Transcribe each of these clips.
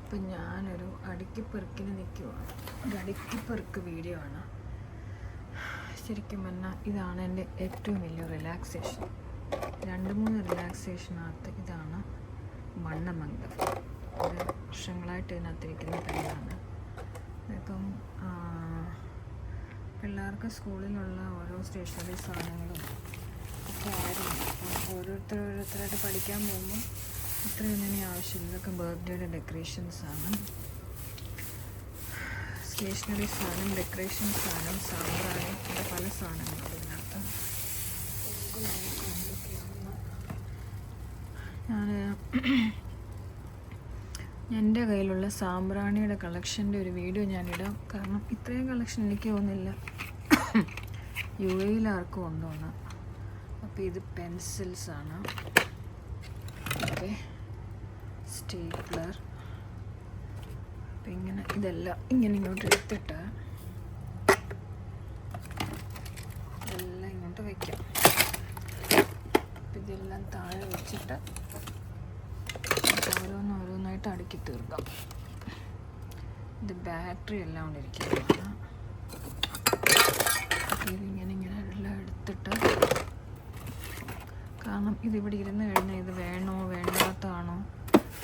ഇപ്പം ഞാനൊരു അടുക്കിപ്പെറുക്കിന് നിൽക്കുവാണ്. ഒരു അടുക്കിപ്പെറുക്ക് വീഡിയോ ആണ്. ശരിക്കും പറഞ്ഞാൽ ഇതാണ് എൻ്റെ ഏറ്റവും വലിയ റിലാക്സേഷൻ. 2-3 റിലാക്സേഷനകത്ത് ഇതാണ് മണ്ണമംഗം. ഇത് വർഷങ്ങളായിട്ട് ഇതിനകത്തിരിക്കുന്ന കയ്യാണ്. ഇപ്പം പിള്ളേർക്ക് സ്കൂളിലുള്ള ഓരോ സ്റ്റേഷനറി സാധനങ്ങളും ഒക്കെ ആയിരുന്നു. അപ്പം ഓരോരുത്തരായിട്ട് പഠിക്കാൻ പോകുമ്പോൾ ഇത്രയും തന്നെ ആവശ്യമില്ല. ഇതൊക്കെ ബർത്ത്ഡേയുടെ ഡെക്കറേഷൻസാണ്. സ്റ്റേഷനറി സാധനം, ഡെക്കറേഷൻ സാധനം, സാമ്പ്രാണി, അങ്ങനെ പല സാധനങ്ങളും ഇതിനകത്ത്. എൻ്റെ കയ്യിലുള്ള സാമ്പ്രാണിയുടെ കളക്ഷൻ്റെ ഒരു വീഡിയോ ഞാനിടാം. കാരണം ഇത്രയും കളക്ഷൻ എനിക്ക് തോന്നുന്നില്ല UAE ആർക്കും ഉണ്ടോന്ന്. അപ്പോൾ ഇത് പെൻസിൽസാണ്. Okay, stapler. അപ്പം ഇങ്ങനെ ഇതെല്ലാം ഇങ്ങനെ ഇങ്ങോട്ട് എടുത്തിട്ട് ഇതെല്ലാം ഇങ്ങോട്ട് വയ്ക്കാം. അപ്പം ഇതെല്ലാം താഴെ വെച്ചിട്ട് ഓരോന്നായിട്ട് അടുക്കി തീർക്കാം. ഇത് ബാറ്ററി എല്ലാം കൊണ്ടിരിക്കുന്നതാണ്. ഇതിങ്ങനെ എല്ലാം എടുത്തിട്ട്, കാരണം ഇതിവിടെ ഇരുന്ന് കഴിഞ്ഞാൽ ഇത് വേണോ വേണ്ടാത്തതാണോ,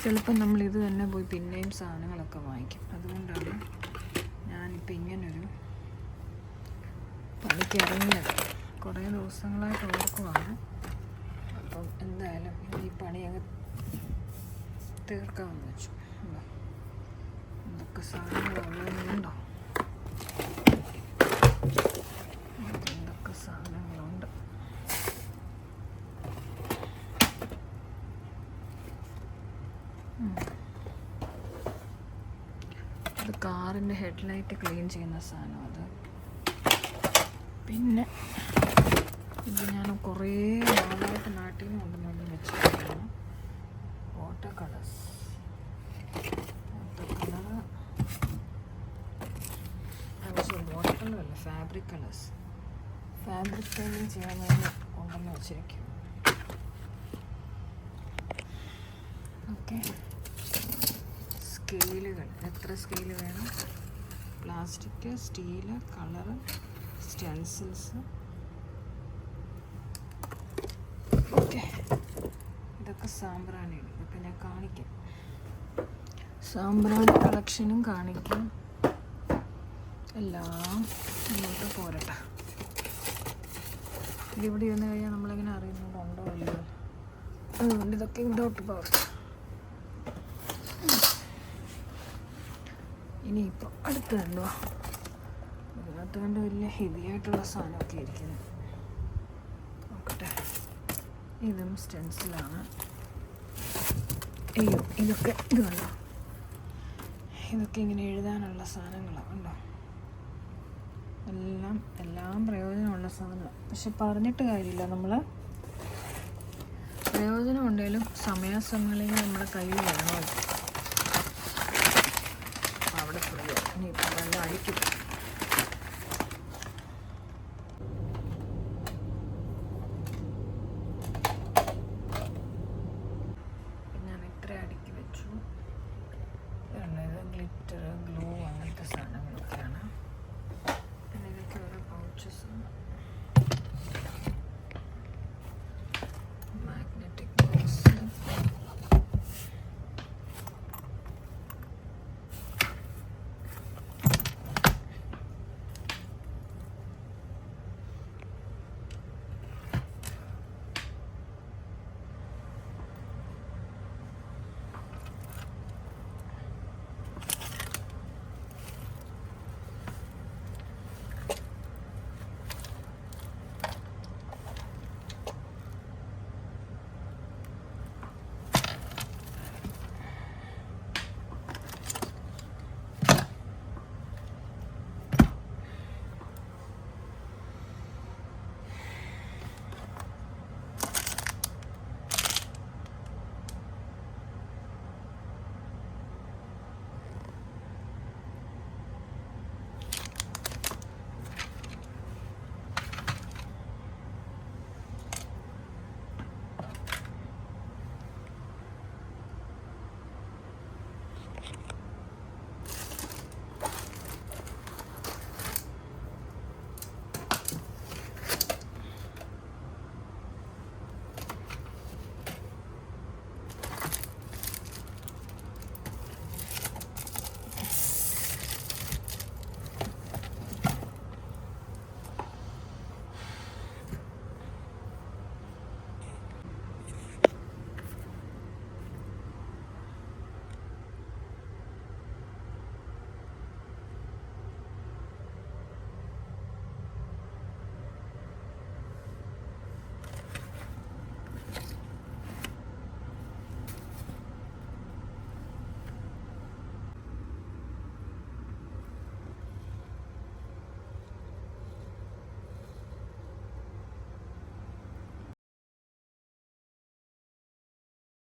ചിലപ്പോൾ നമ്മളിത് തന്നെ പോയി പിന്നെയും സാധനങ്ങളൊക്കെ വാങ്ങിക്കും. അതുകൊണ്ടാണ് ഞാനിപ്പോൾ ഇങ്ങനൊരു പണിക്ക് ഇറങ്ങിയത്. കുറേ ദിവസങ്ങളായിട്ട് ഓർക്കുവാണ്. അപ്പം എന്തായാലും ഈ പണി അങ്ങ് തീർക്കാമെന്ന് വെച്ചു. എന്തൊക്കെ സാധനങ്ങളുണ്ടോ, എന്തൊക്കെ സാധനങ്ങളുണ്ട്. അത് കാറിൻ്റെ ഹെഡ്ലൈറ്റ് ക്ലീൻ ചെയ്യുന്ന സാധനം. അത് പിന്നെ ഇത് ഞാൻ കുറേ നാളായിട്ട് നാട്ടിൽ നിന്ന് കൊണ്ടുവന്ന് വെച്ചിരിക്കുകയാണ്. വാട്ടർ കളേഴ്സ്, വാട്ടർ കളറല്ല, ഫാബ്രിക് കളേഴ്സ്. ഫാബ്രിക് പെയിൻറ്റിങ് ചെയ്യാൻ വേണ്ടി കൊണ്ടുവന്ന് വെച്ചിരിക്കും. ഓക്കെ, സ്കെയിലുകൾ, എത്ര സ്കെയിൽ വേണം, plastic, steel, colour, stencils. Okay, ഇതൊക്കെ സാമ്പ്രാണിയാണ്. ഇതൊക്കെ ഞാൻ കാണിക്കാം. സാമ്പ്രാണി കളക്ഷനും കാണിക്കാം. എല്ലാം ഇങ്ങോട്ട് പോരട്ടെ. ഇതിവിടെ ഇരുന്ന് കഴിഞ്ഞാൽ നമ്മളെങ്ങനെ അറിയുന്നുണ്ടോ ഇല്ലയോ, അതുകൊണ്ട് ഇതൊക്കെ ഇങ്ങോട്ട് പോരട്ടെ. ഇനിയിപ്പോൾ അടുത്ത് കണ്ടോ, ഇതിനകത്ത് കണ്ട് വലിയ ഹെവി ആയിട്ടുള്ള സാധനമൊക്കെ ഇരിക്കുന്നത്. നോക്കട്ടെ, ഇതും സ്റ്റെൻസിലാണ്. അയ്യോ, ഇതൊക്കെ ഇത് കണ്ടോ, ഇതൊക്കെ ഇങ്ങനെ എഴുതാനുള്ള സാധനങ്ങളാണ്. കണ്ടോ, എല്ലാം പ്രയോജനമുള്ള സാധനമാണ്. പക്ഷെ പറഞ്ഞിട്ട് കാര്യമില്ല, നമ്മൾ പ്രയോജനം ഉണ്ടെങ്കിലും സമയാസമയങ്ങളിൽ നമ്മുടെ കയ്യിൽ വേണമല്ലോ.